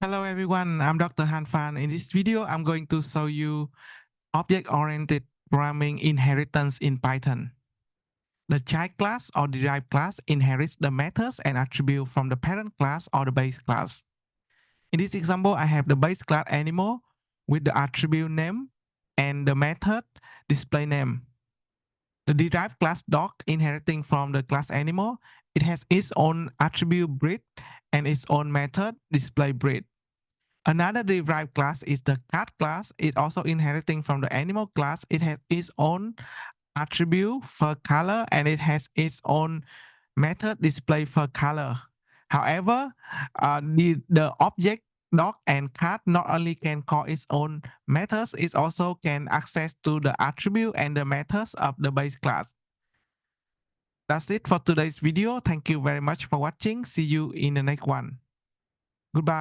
Hello everyone, I'm Dr. Han Fan. In this video, I'm going to show you object-oriented programming inheritance in Python. The child class or derived class inherits the methods and attributes from the parent class or the base class. In this example, I have the base class animal with the attribute name and the method display name. The derived class dog inheriting from the class animal, it has its own attribute breed and its own method display breed. Another derived class is the cat class. It's also inheriting from the animal class. It has its own attribute for color and it has its own method display for color. However, the object dog and cat not only can call its own methods, it also can access to the attribute and the methods of the base class. That's it for today's video. Thank you very much for watching. See you in the next one. Goodbye.